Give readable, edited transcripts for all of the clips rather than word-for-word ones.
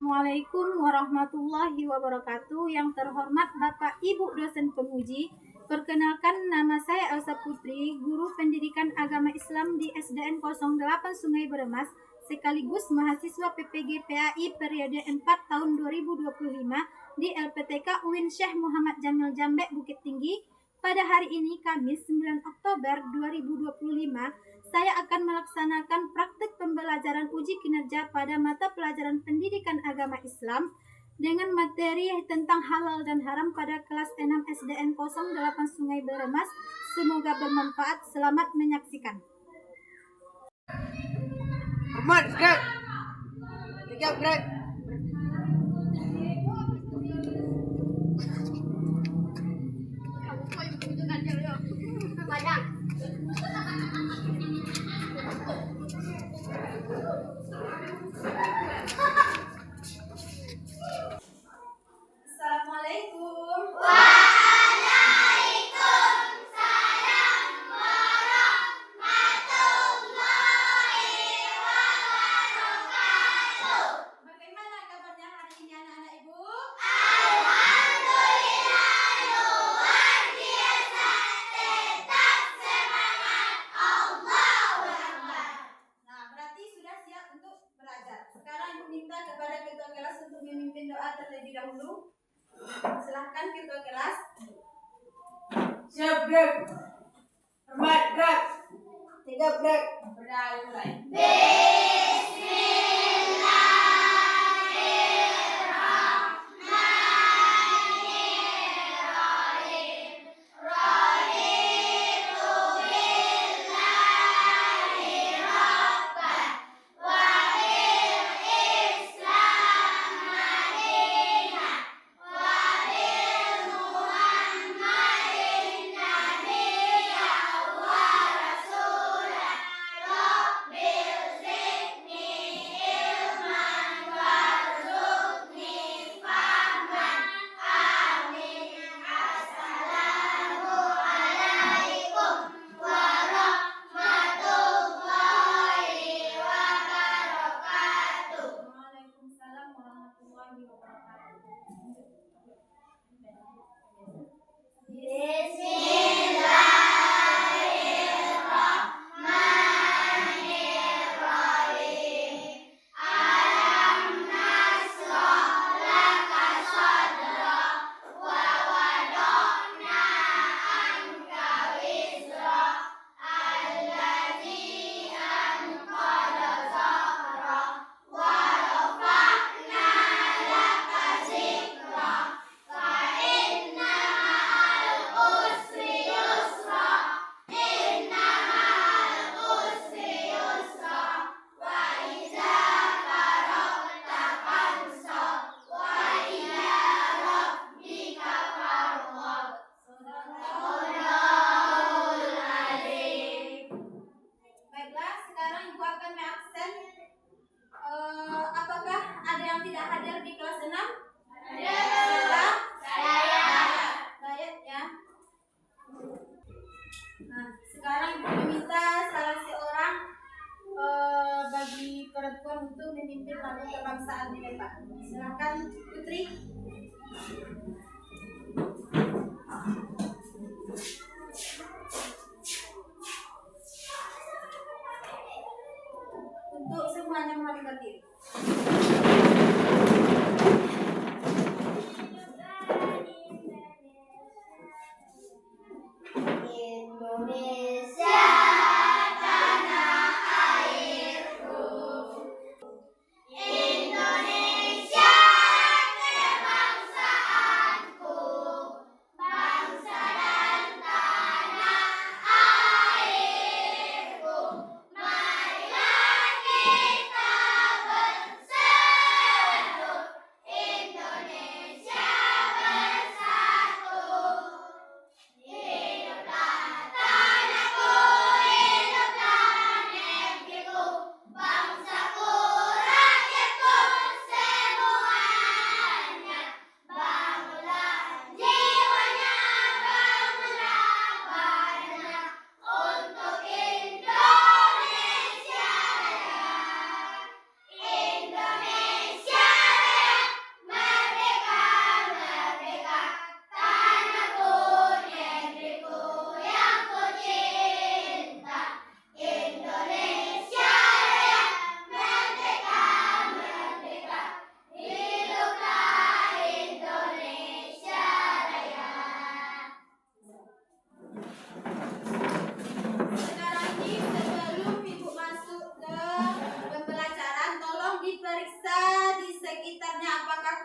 Assalamualaikum warahmatullahi wabarakatuh. Yang terhormat Bapak Ibu dosen penguji, perkenalkan nama saya Elsa Putri, guru pendidikan agama Islam di SDN 08 Sungai Beremas, sekaligus mahasiswa PPG PAI periode 4 tahun 2025 di LPTK UIN Syekh Muhammad Jamil Jambe Bukit Tinggi. Pada hari ini Kamis 9 Oktober 2025, saya akan melaksanakan praktik pembelajaran uji kinerja pada mata pelajaran pendidikan agama Islam dengan materi tentang halal dan haram pada kelas 6 SDN 08 Sungai Beremas. Semoga bermanfaat. Selamat menyaksikan. Ahmad, gerak. 3 gerak. Assalamualaikum. Waalaikumsalam warahmatullahi wabarakatuh. Bagaimana kabarnya hari ini anak-anak Ibu? Alhamdulillah luar biasa, tetap semangat, Allahu Akbar. Nah, berarti sudah siap untuk belajar. Sekarang Ibu minta kepada ketua kelas untuk memimpin doa terlebih dahulu. Silahkan ketua kelas. Siap, gerak. Ahmad, gerak. 3 gerak. Mulai. Bismillahirrahmanirrahim. Raditu billahi rabban wa bil Islam madinah wa bil Muhammadin nabiyya wa rasulah. Rabbil zidni ilman warzuqni fahman. Amin. Assalamu alaikum warahmatullahi wabarakatuh. Waalaikumsalam warahmatullahi wabarakatuh. Bismillahirrahmanirrahim. Alam nashrah laka sadrak wa wada'na anka wizrak alladzi anqadha dhahrak wa rafa'na laka zikrak fa inna ma'al usri yusra inna ma'al usri yusra wa idza faragta fansab wa ila rabbika farghab. Sadaqallahul azim. Baiklah, sekarang Ibu akan mengabsen. Apakah ada yang tidak hadir di kelas 6? Ada. Saya. Dayat ya. Nah, sekarang Ibu meminta salah seorang bagi perempuan untuk memimpin lagu kebangsaan di depan. Silakan Putri. Untuk semuanya menghadap diri. Indonesia tanah airku, Indonesia kebangsaan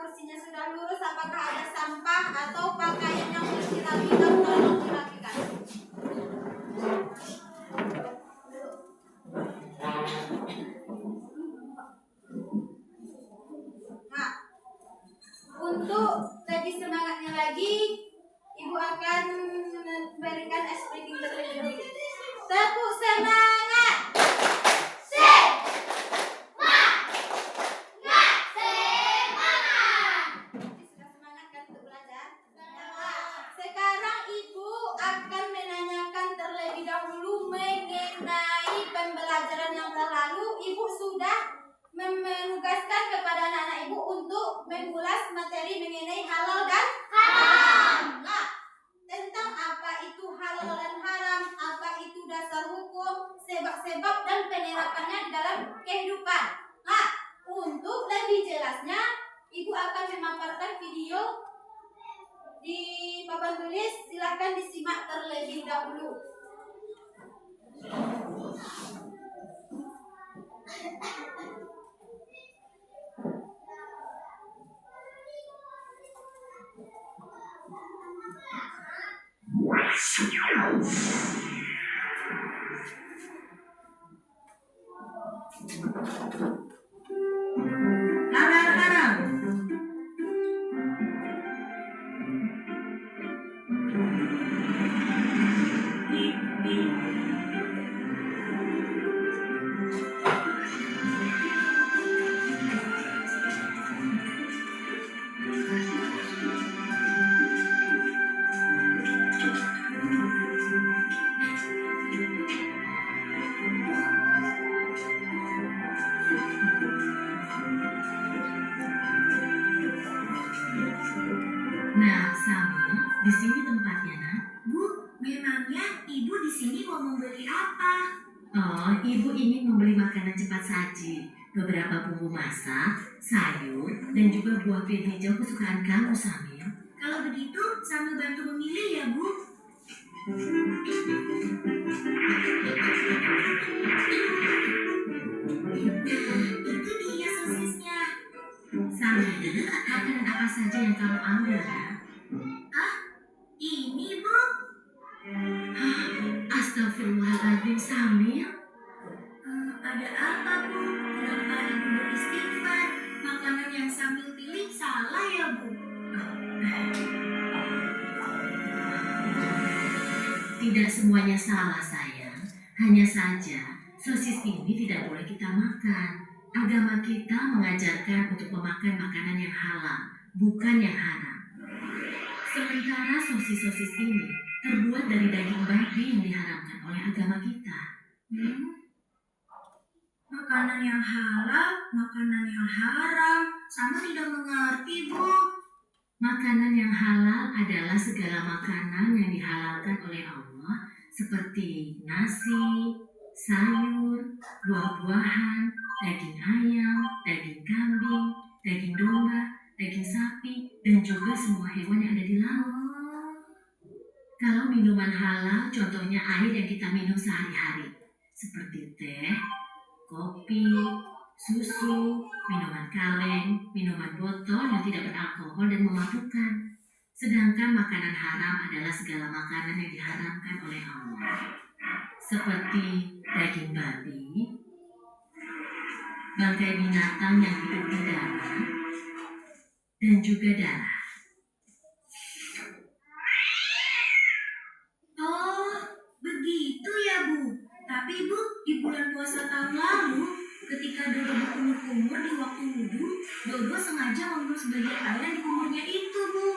posisinya sudah lurus, apakah ada sampah atau pakaian yang bersirap-sirap, tolong dirapikan. Nah, untuk lebih semangatnya lagi, Ibu akan memberikan ice breaking terlebih dahulu. Tepuk semangat! Sudah semangat kan untuk belajar? Sekarang Ibu akan menanyakan terlebih dahulu mengenai pembelajaran yang terlalu. Ibu sudah menugaskan kepada anak-anak Ibu untuk mengulas materi mengenai halal dan haram. Nah, tentang apa itu halal dan haram, apa itu dasar hukum, sebab-sebab dan penerapannya di dalam kehidupan. Nah, untuk lebih jelasnya, Ibu akan memaparkan video di papan tulis. Silahkan disimak terlebih dahulu. Halal haram. Nah, Sami, di sini tempatnya, nak. Bu, memangnya ibu di sini mau membeli apa? Oh, ibu ingin membeli makanan cepat saji, beberapa bumbu masak, sayur, dan juga buah pir hijau kesukaan kamu, Samir. Kalau begitu, sambil bantu memilih ya, Bu. Itu dia sosisnya. Samir, makanan apa saja yang kamu ambil, ya? Ini, Bu. Astagfirullahaladzim, Samir. Ada apa, Bu? Kenapa ibu beristighfar? Makanan yang sambil pilih salah ya, Bu? Tidak semuanya salah, sayang. Hanya saja, sosis ini tidak boleh kita makan. Agama kita mengajarkan untuk memakan makanan yang halal, bukan yang haram. Sementara sosis-sosis ini terbuat dari daging babi yang diharamkan oleh agama kita. Makanan yang halal, makanan yang haram, sama tidak mengerti, Bu. Makanan yang halal adalah segala makanan yang dihalalkan oleh Allah, seperti nasi, sayur, buah-buahan, daging ayam, daging kambing, daging domba, daging sapi, dan juga semua hewan yang ada di laut. Kalau minuman halal, contohnya air yang kita minum sehari-hari, seperti teh, kopi, susu, minuman kaleng, minuman botol yang tidak beralkohol dan memabukkan. Sedangkan makanan haram adalah segala makanan yang diharamkan oleh Allah, seperti daging babi, bangkai binatang yang hidup di darat, dan juga darah. Oh, begitu ya, Bu. Tapi, Bu, di bulan puasa tahun lalu, ketika Dodo berkumur-kumur di waktu wudhu, Dodo sengaja membunuh sebagian air yang dikumurnya itu, Bu.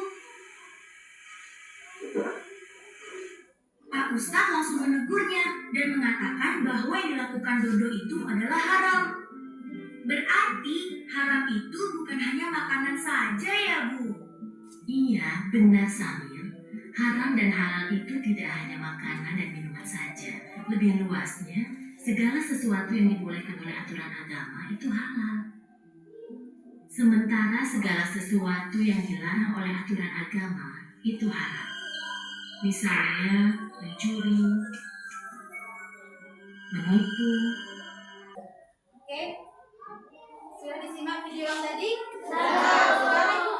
Pak Ustadz langsung menegurnya dan mengatakan bahwa yang dilakukan Dodo itu adalah haram. Berarti haram itu bukan hanya makanan saja ya, Bu? Iya, benar, Samir. Haram dan halal itu tidak hanya makanan dan minuman saja. Lebih luasnya, segala sesuatu yang dibolehkan oleh aturan agama itu halal. Sementara segala sesuatu yang dilarang oleh aturan agama itu haram. Misalnya mencuri, menipu. Oke, sudah disimak video yang tadi? Sekarang Ibu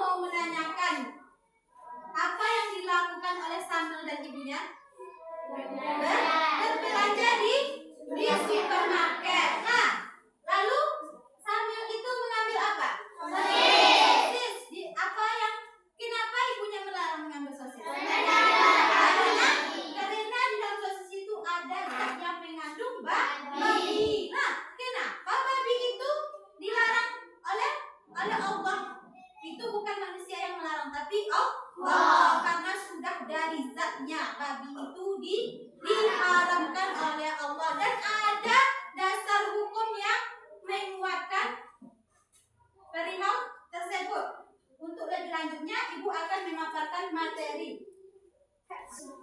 Itu bukan manusia yang melarang, tapi Allah. Karena sudah dari zatnya babi itu diharamkan oleh Allah. Dan ada dasar hukum yang menguatkan perihal tersebut. Untuk lebih lanjutnya, Ibu akan memaparkan materi.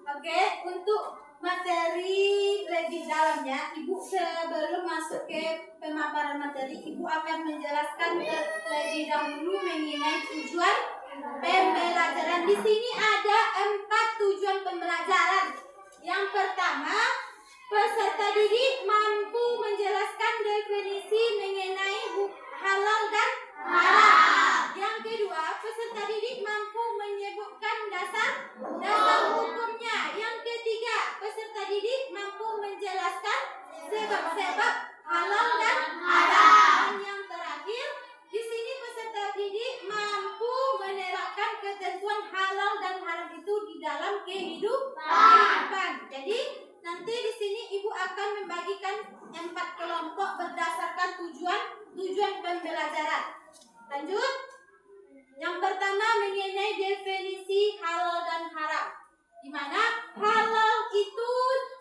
Oke, untuk materi lebih dalamnya, Ibu sebelum masuk ke pemaparan materi, Ibu akan menjelaskan terlebih dahulu mengenai tujuan pembelajaran. Di sini ada 4 tujuan pembelajaran. Yang pertama, peserta didik mampu menjelaskan definisi mengenai halal dan haram. Yang kedua, peserta didik mampu menyebutkan dasar hukumnya. Yang ketiga, peserta didik mampu menjelaskan sebab-sebab halal dan haram. Dan yang terakhir, di sini peserta didik mampu menerapkan ketentuan halal dan haram itu di dalam kehidupan. Jadi nanti di sini Ibu akan membagikan 4 kelompok berdasarkan tujuan pembelajaran. Lanjut. Yang pertama mengenai definisi halal dan haram. Di mana halal itu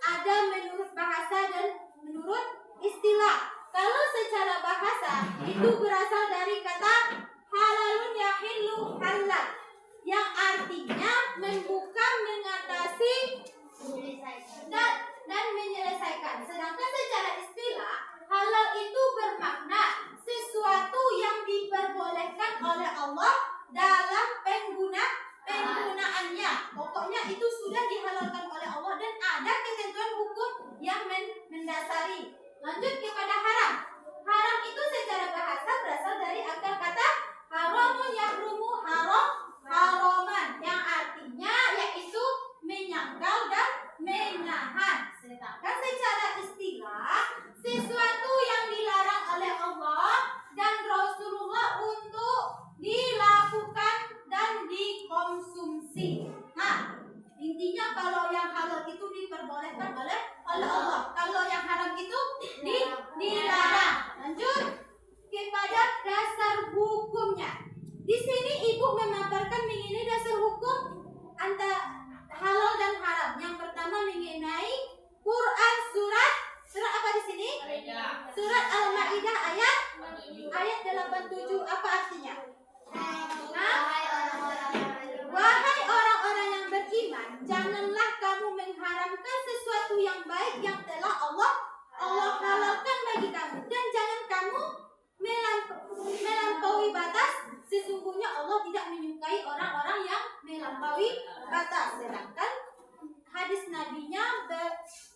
ada menurut bahasa dan menurut istilah. Kalau secara bahasa itu berasal dari kata halalun yahillu halal, yang artinya membuka, mengatasi, dan menyelesaikan. Sedangkan secara istilah halal itu bermakna sesuatu yang diperbolehkan oleh Allah dalam penggunaannya. Pokoknya itu sudah dihalalkan oleh Allah dan ada ketentuan hukum yang mendasari. Lanjut kepada haram. Haram itu secara bahasa berasal dari akar kata haramun yahrumu haraman, yang artinya yaitu menyangkal dan menahan. Sedangkan secara istilah sesuatu yang dilarang oleh Allah dan Rasulullah untuk dilakukan dan dikonsumsi. Nah, intinya kalau yang halal itu diperbolehkan oleh Allah, kalau yang haram itu dilarang. Lanjut kepada dasar hukumnya. Di sini Ibu memaparkan mengenai dasar hukum antara halal dan haram. Yang pertama mengenai Quran surat apa di sini? Surat Al-Maidah ayat 87. Apa artinya? Wahai orang-orang yang beriman, janganlah kamu mengharamkan sesuatu yang baik yang telah Allah halalkan bagi kamu, dan jangan kamu melampaui batas. Sesungguhnya Allah tidak menyukai orang-orang yang melampaui batas. Sedangkan hadis nabinya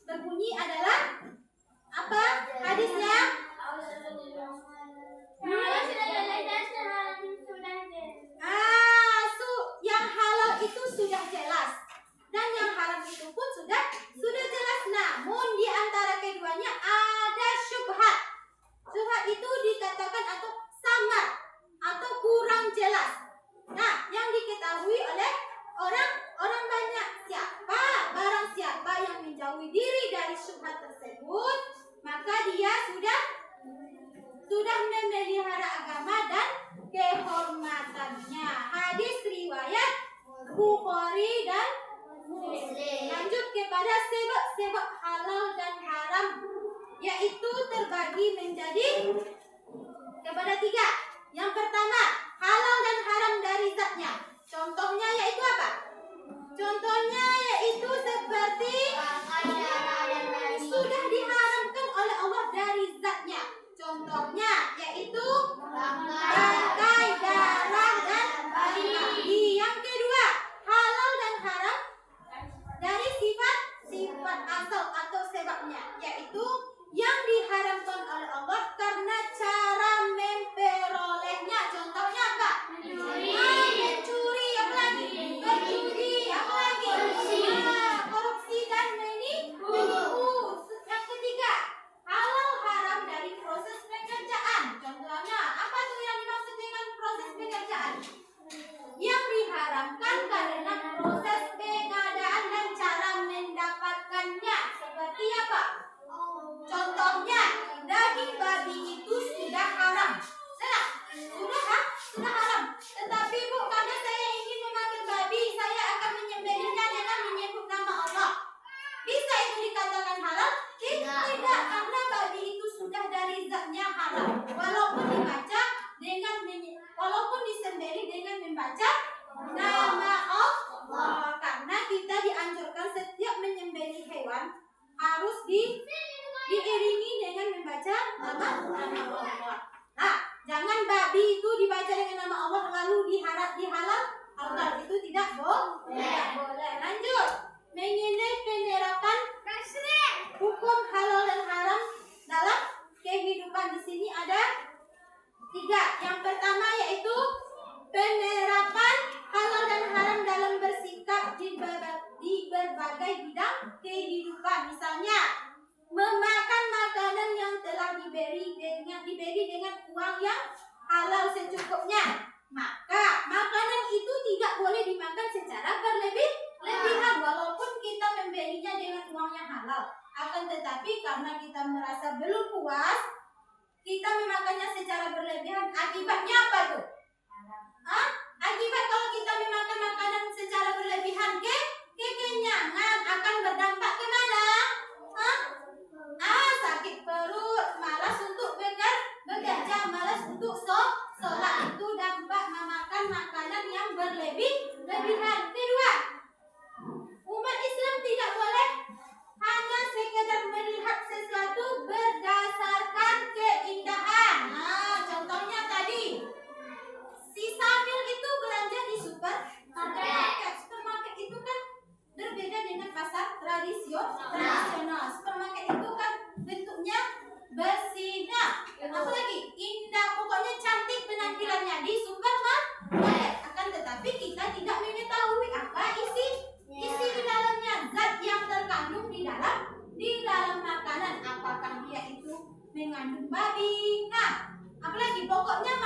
berbunyi adalah apa hadisnya? Yang halal itu sudah jelas dan yang haram itu pun sudah jelas. Namun di antara keduanya ada syubhat. Syubhat itu dikatakan atau samar atau kurang jelas. Nah, yang diketahui oleh orang banyak. Barang siapa yang menjauhi diri dari syubhat tersebut, maka dia sudah memelihara agama dan kehormatannya. Hadis riwayat Bukhari dan Muslim. Lanjut kepada sebab halal dan haram, yaitu terbagi menjadi kepada 3. Yang pertama, halal dan haram dari zatnya. Contohnya yaitu apa? Contohnya yaitu seperti sudah diharamkan oleh Allah dari zatnya. Contohnya yaitu bangkai, darah, dan babi. Yang kedua, halal dan haram dari sifat asal atau sebabnya, yaitu yang diharamkan oleh Allah karena cara memperolehnya. Contohnya apa? membaca nama Allah. Karena kita dianjurkan setiap menyembelih hewan harus diiringi dengan membaca nama Allah. Nah, jangan babi itu dibaca dengan nama Allah lalu dihalal, itu tidak boleh. Lanjut, mengenai penerapan hukum halal dan haram dalam kehidupan di sini ada 3. Yang pertama yaitu penerapan halal dan haram dalam bersikap di berbagai bidang kehidupan. Misalnya, memakan makanan yang telah diberi dengan uang yang halal secukupnya. Maka makanan itu tidak boleh dimakan secara berlebihan walaupun kita membelinya dengan uang yang halal. Akan tetapi karena kita merasa belum puas, kita memakannya secara berlebihan. Akibatnya apa tuh? Akibat kalau kita memakan makanan secara berlebihan, kekenyangan akan berdampak kemana? Sakit perut, malas untuk bekerja, malas untuk sholat. Itu dampak memakan makanan yang berlebihan. Kedua, umat Islam tidak boleh hanya sekedar melihat sesuatu berdasarkan keindahan. Contohnya tadi, si Samil itu belanja di supermarket. Supermarket itu kan berbeda dengan pasar tradisional. Supermarket itu kan bentuknya bersih. Apalagi indah, pokoknya cantik penampilannya di supermarket. Akan tetapi kita tidak mengetahui apa isi di dalamnya, zat yang terkandung di dalam makanan. Apakah dia itu mengandung babi? Apalagi pokoknya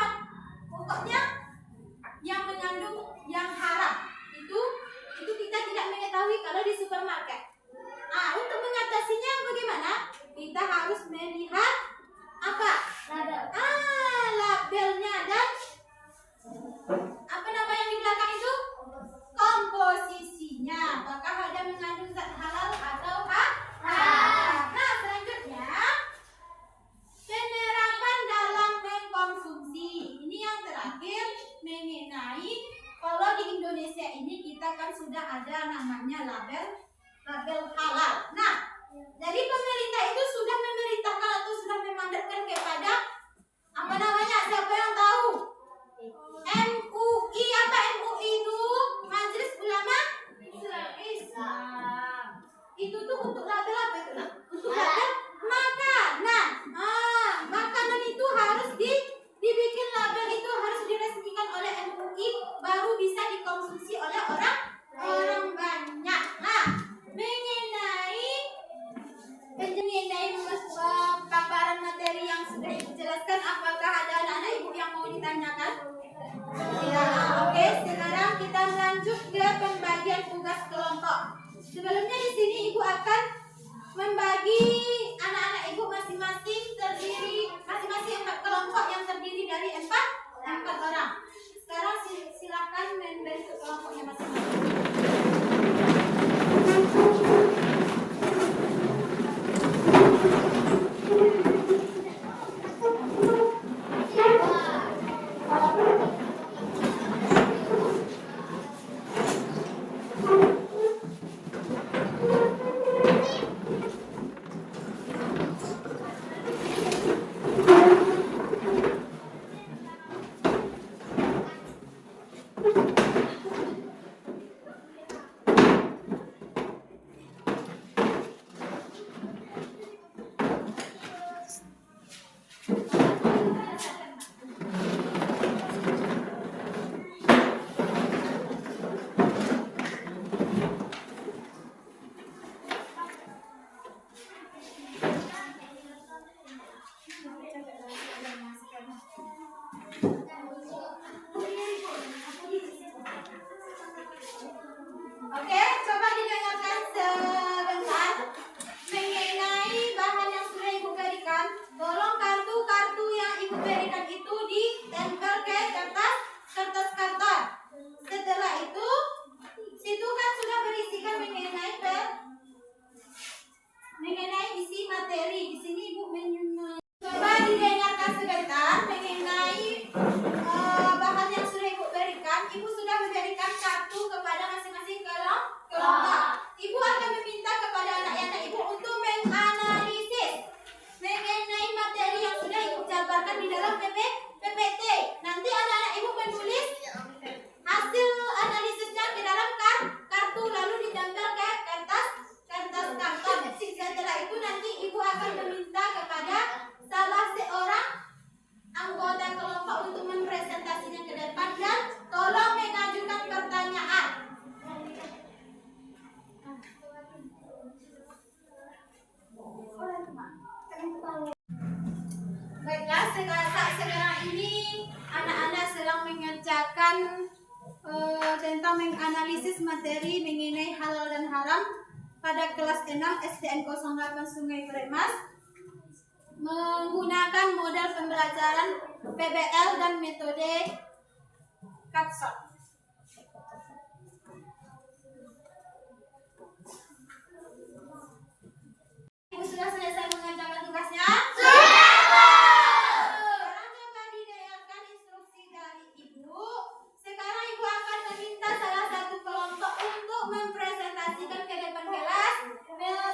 yang mengandung yang haram itu kita tidak mengetahui kalau di supermarket. Untuk mengatasinya bagaimana? Kita harus melihat apa? Labelnya dan apa nama yang di belakang itu? Komposisinya. Apakah ada mengandung zat halal atau haram? Selanjutnya penerapan dalam mengkonsumsi. Ini yang terakhir mengenai kalau di Indonesia ini kita kan sudah ada namanya label halal. Jadi pemerintah itu sudah memerintahkan atau sudah memandatkan kepada apa namanya? Siapa yang tahu? MUI. Apa MUI itu? Majelis Ulama Islam. Itu tuh untuk label apa itu? Untuk label makanan. Makanan itu harus dibikin label, itu harus diresmikan oleh MUI baru bisa dikonsumsi oleh orang banyak. Mengenai paparan materi yang sudah dijelaskan, apakah ada anak-anak ibu yang mau ditanyakan? Tidak. Oke, sekarang kita lanjut ke pembagian tugas kelompok. Sebelumnya di sini ibu akan membagi anak-anak ibu masing-masing 4 kelompok yang terdiri dari 4 orang. Sekarang silakan membentuk kelompoknya masing-masing. tentang menganalisis materi mengenai halal dan haram pada kelas 6 SDN 08 Sungai Premas menggunakan model pembelajaran PBL dan metode Kapsot. Ibu sudah selesai mengerjakan tugasnya? Sekarang coba didengarkan instruksi dari Ibu. Sekarang Ibu akan meminta salah satu kelompok untuk mempresentasikan ke depan kelas.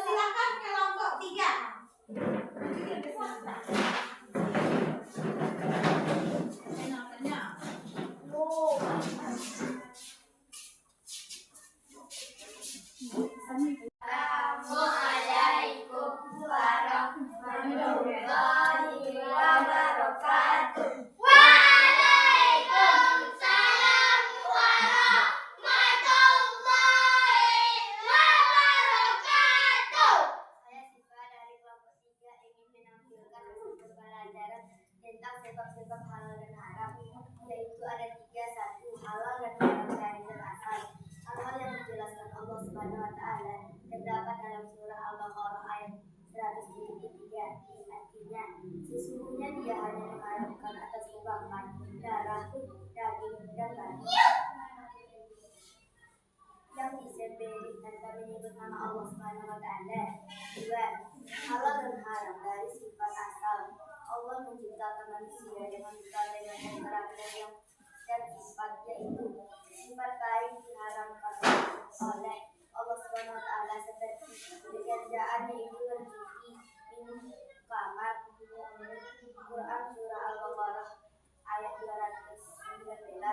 Silakan kelompok 3. Assalamualaikum warahmatullahi wabarakatuh. Waalaikumsalam warahmatullahi wabarakatuh. Saya Siva dari kelompok 3 ingin menampilkan hasil pembelajaran tentang sebab-sebab halal dan haram, yaitu ada 3. 1. Halal dan haram dari berasal. Halal yang dijelaskan Allah Subhanahu wa taala terdapat dalam surah Al-Baqarah ayat 173. Artinya, sesungguhnya dia hanya mengharamkan atas ubangan, darah, daging, dan babi yang disembelih tanpa menyebut nama Allah Subhanahu wa taala. 2. Halal dan haram dari sifat asal. Allah menciptakan manusia dengan segala karakter yang dan sifat, yaitu sifat baik diharamkan oleh Allah Subhanahu wa taala seperti pekerjaannya itu bercuci, minum kamar, Quran surah Al-Baqarah ayat 219. 3.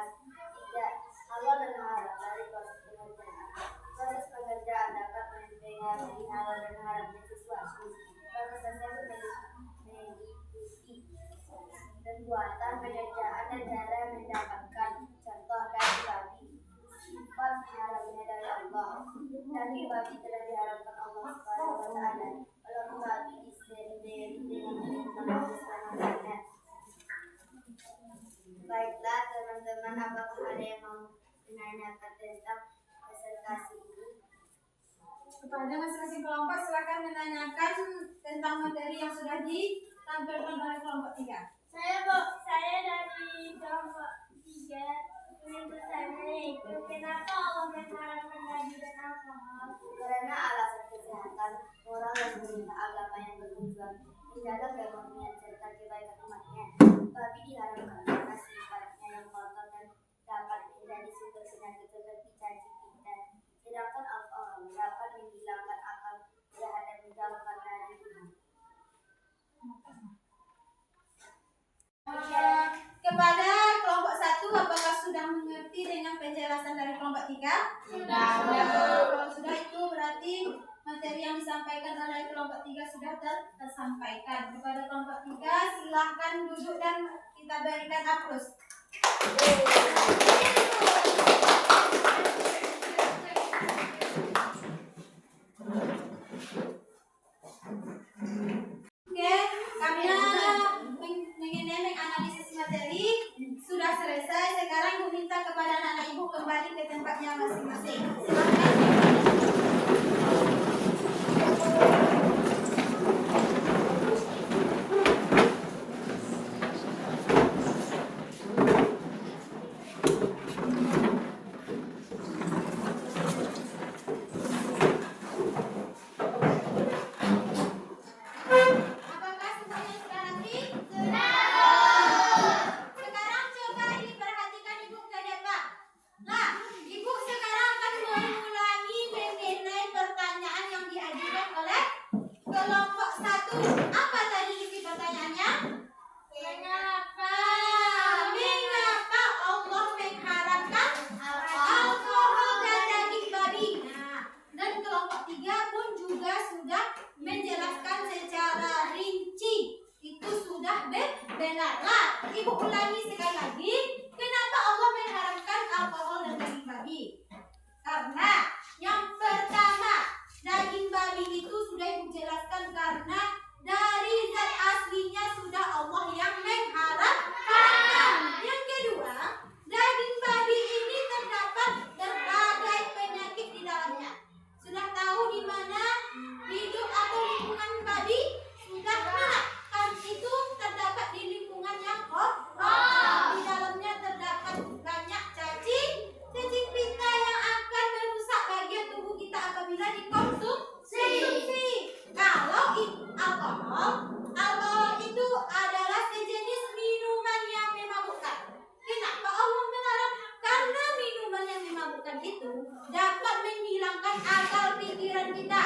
Halal dan haram dari proses pengerjaan. Proses pengerjaan dapat mempengaruhi halal dan haramnya sesuatu. Proses tersebut mengikuti perbuatan pengerjaan dan cara mendapatkan. Contoh dari babi, sifat haramnya dari Allah. Daging babi telah diharamkan Allah Subhanahu wa taala. Kalau babi disembelih dengan perintah Allah Subhanahu wa taala. Baiklah teman-teman, apakah ada yang mau menanyakan tentang presentasi ini? Kepada masing-masing kelompok silakan menanyakan tentang materi yang sudah ditampilkan oleh kelompok 3. Saya dari kelompok 3 ingin bertanya, yaitu kenapa Allah mengharamkan babi dan alkohol? Karena alasan kesehatan, moral dan perintah agama yang bertujuan menjaga kerohanian serta kebaikan umatnya. Babi diharamkan karena sifatnya yang kotor dan dapat menjadi sumber penyakit seperti cacing pita. Sedangkan alkohol dapat menghilangkan akal jahat dan menjauhkan dari Tuhan. Kepada kelompok 1, apakah sudah mengerti dengan penjelasan dari kelompok 3? Sudah. Kalau sudah, itu berarti materi yang disampaikan oleh kelompok 3 sudah tersampaikan. Kepada kelompok 3, silahkan duduk dan kita berikan aplaus. Oke, karena mengenai menganalisis materi sudah selesai. Sekarang Ibu minta kepada anak-anak Ibu kembali ke tempatnya masing-masing. Apakah semuanya sudah rapi? Sekarang coba diperhatikan Ibu ke depan. Nah, Ibu sekarang akan mengulangi mengenai pertanyaan yang diajukan oleh kelompok 1. Apa tadi isi pertanyaannya? Mengapa Allah mengharamkan alkohol dan daging babi? Nah, dan kelompok 3 pun juga sudah menjelaskan secara rinci. Itu sudah benar. Nah, Ibu ulangi sekali lagi. Kenapa Allah mengharamkan alkohol dan daging babi? Karena yang pertama, daging babi itu sudah Ibu jelaskan karena dari zat aslinya sudah Allah yang mengharamkan. Yang kedua, daging babi akal pikiran kita.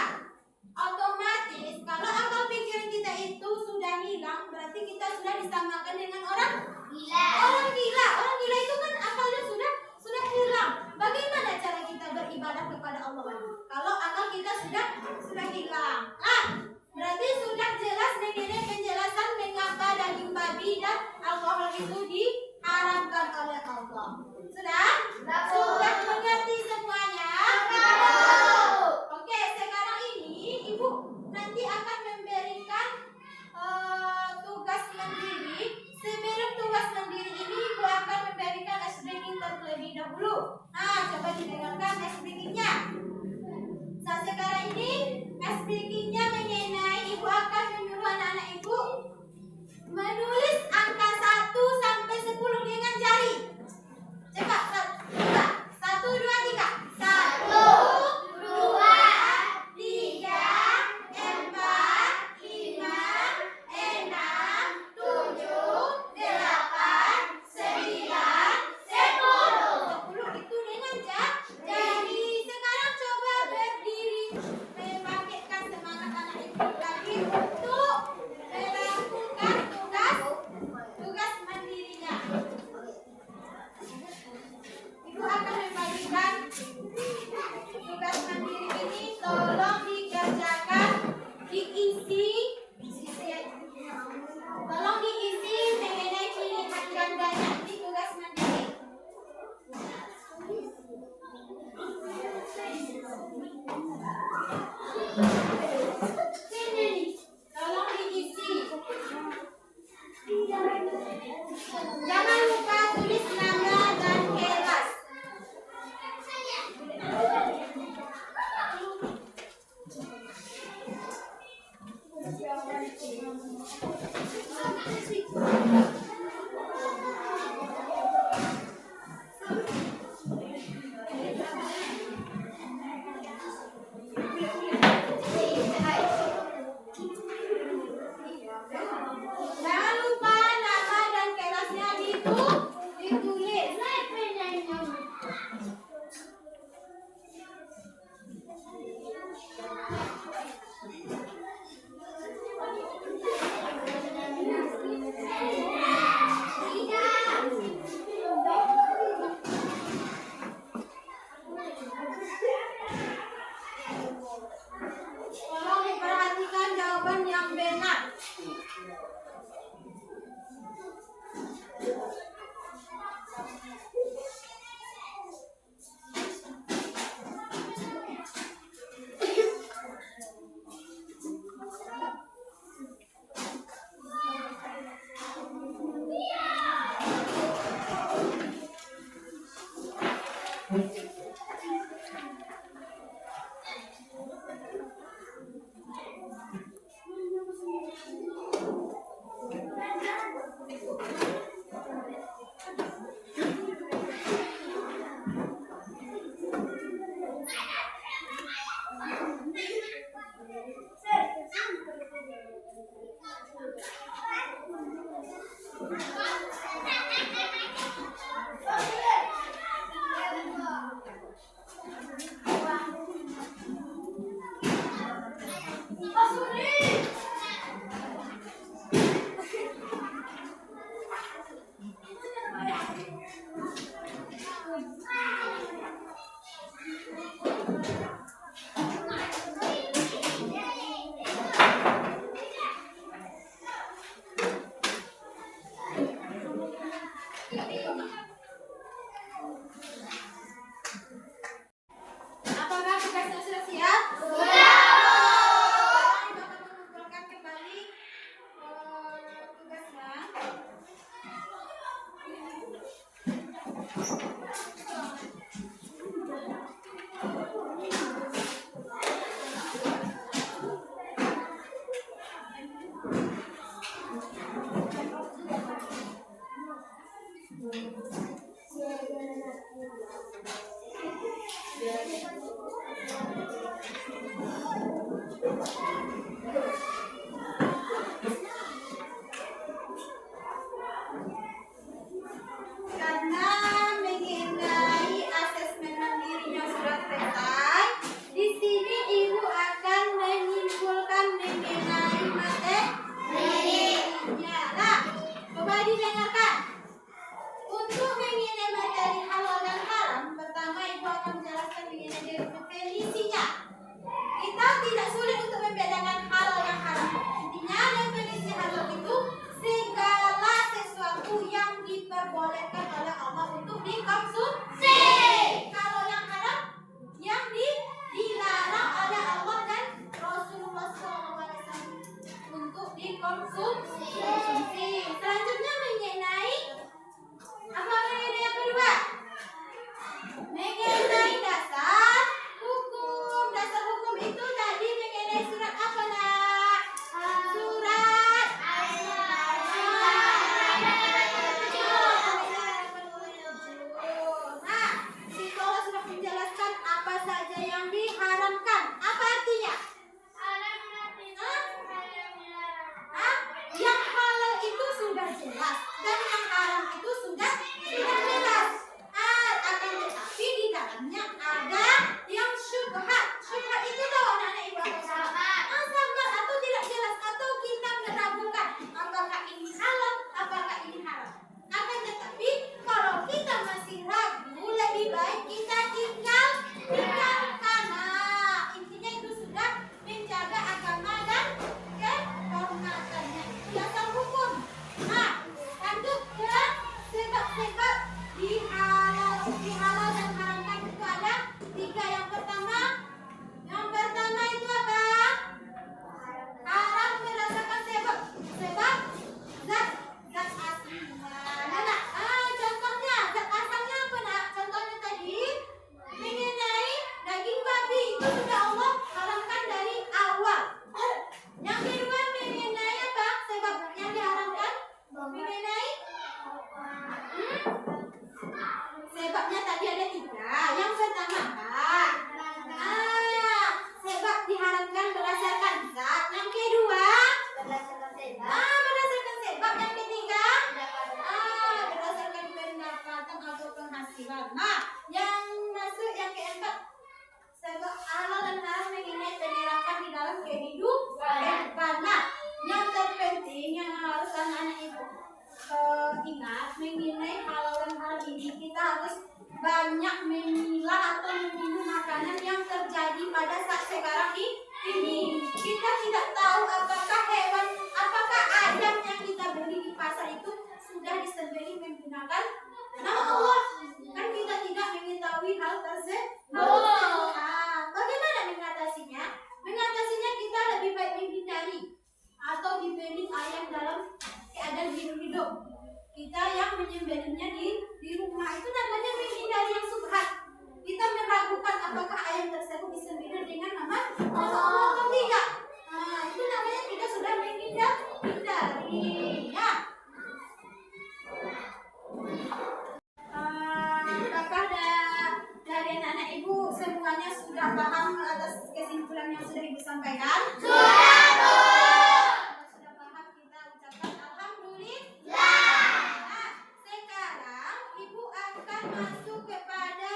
Otomatis kalau akal pikiran kita itu sudah hilang, berarti kita sudah disamakan dengan orang gila. Orang gila itu kan akalnya sudah hilang. Bagaimana cara kita beribadah kepada Allah kalau akal kita sudah hilang? Berarti sudah jelas mengenai penjelasan mengapa daging babi dan alkohol itu diharamkan oleh Allah. Sudah mengerti semuanya? Oke, sekarang ini Ibu nanti akan memberikan tugas mandiri. Sebelum tugas mandiri ini Ibu akan memberikan speaking terlebih dahulu. Coba didengarkan speakingnya. Sekarang ini speakingnya mengenai Ibu akan menyuruh anak-anak Ibu menulis angka 1 sampai 10 dengan jari. Coba, 1, 2, 3. 1, 2, 3, 4, 5, 6, 7, 8, 9, 10. 10 itu dengan jari. Sekarang coba berdiri, membangkitkan semangat anak Ibu tadi untuk melakukan tugas mandirinya. Ibu akan membagikan tugas mandiri ini, tolong dikerjakan, tolong diisi mengenai pilihan gandanya. Ini tugas mandiri. Tolong diisi. Jangan lupa tulis nama dan kelas. Jangan lupa nama dan kelasnya ditulis. Tolong diperhatikan jawaban yang benar. Apakah tugasnya sudah siap? Sudah. Sekarang Ibu akan mengumpulkan kembali tugasnya. Karena mengenai asesmen mandirinya sudah selesai, di itu sudah Allah haramkan dari awal. Yang kedua mengenai apa? Sebab yang diharamkan mengenai sebabnya tadi ada 3. Yang pertama Kak, sebab diharamkan berdasarkan zat. Yang kedua berdasarkan sebab. Yang ketiga berdasarkan pendapatan atau penghasilan. Nah, yang masuk yang keempat, sebab halal dan haram mengenai penerapan di dalam kehidupan. Nah, yang terpenting yang harus anak-anak ibu ingat mengenai halal dan haram ini, kita harus banyak memilah atau meminum makanan yang terjadi pada saat sekarang ini. Kita tidak tahu apakah hewan, apakah ayam yang kita beli di pasar itu sudah disembelih menggunakan nama Allah. Kan kita tidak mengetahui hal tersebut. Bagaimana mengatasinya? Mengatasinya kita lebih baik menghindari atau dibeli ayam dalam keadaan hidup. Kita yang menyembelihnya di rumah itu namanya menghindari yang subhat. Kita meragukan apakah ayam tersebut disembelih dengan nama Allah atau tidak. Nah, itu namanya kita sudah menghindari. Ya. Apakah dari anak-anak ibu semuanya sudah paham atas kesimpulan yang sudah ibu sampaikan? Sudah paham, kita ucapkan alhamdulillah. Nah, sekarang ibu akan masuk kepada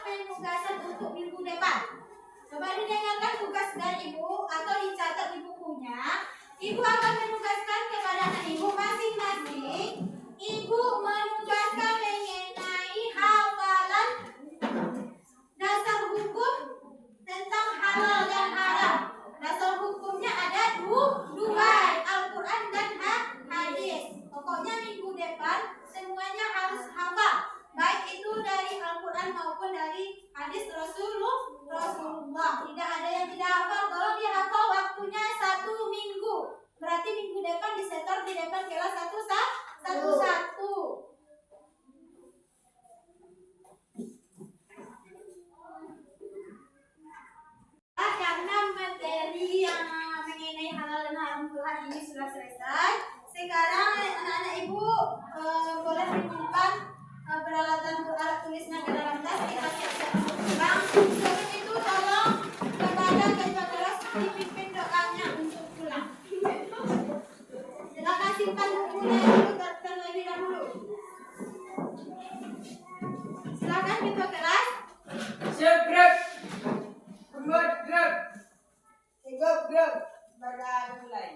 penugasan untuk minggu depan. Coba didengarkan tugas dari ibu atau dicatat di bukunya. Ibu akan menugaskan kepada anak ibu masing-masing. Ibu menugaskan mengenai hafalan dasar hukum tentang halal dan haram. Dasar hukumnya ada dua, Al-Quran dan hadis. Pokoknya minggu depan semuanya harus hafal, baik itu dari Al-Quran maupun dari hadis Rasulullah. Tidak ada yang tidak hafal. Kalau dia hafal waktunya 1 minggu, berarti minggu depan disetor di depan kelas satu. Karena materi yang mengenai halal dan haram Tuhan ini sudah selesai, sekarang anak-anak ibu boleh menyimpan peralatan alat tulisnya ke dalam tas. Kita siap-siap untuk pulang. Sebelum itu tolong kepada ketua kelas dipimpin doanya untuk pulang. Silakan simpan bukunya dulu terlebih dahulu. Silakan ketua kelas. Siap, gerak. Buat gerak. Gerak. Badan mulai.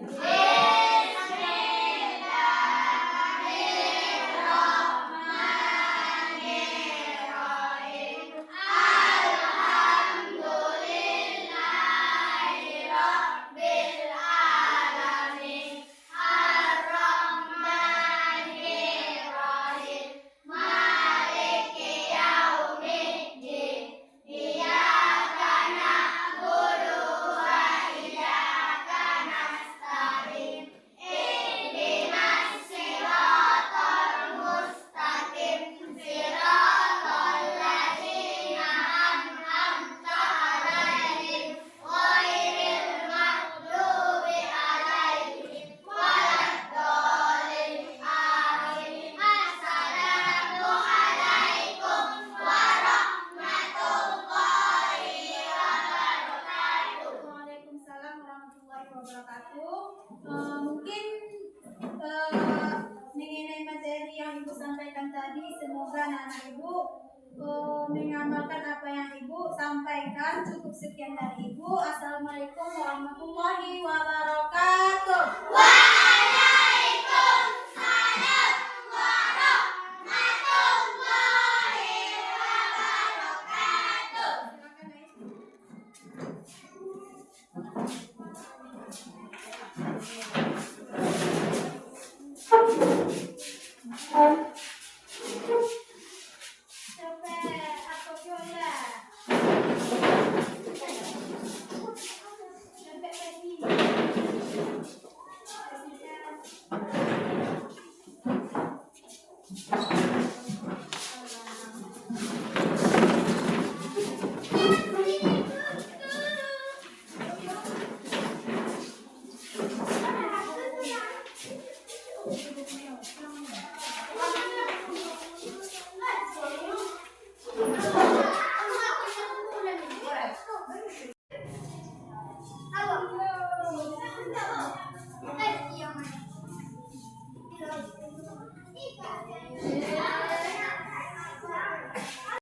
Mengenai materi yang ibu sampaikan tadi, semoga anak-anak ibu mengamalkan apa yang ibu sampaikan. Cukup sekian dari ibu. Assalamualaikum warahmatullahi wabarakatuh.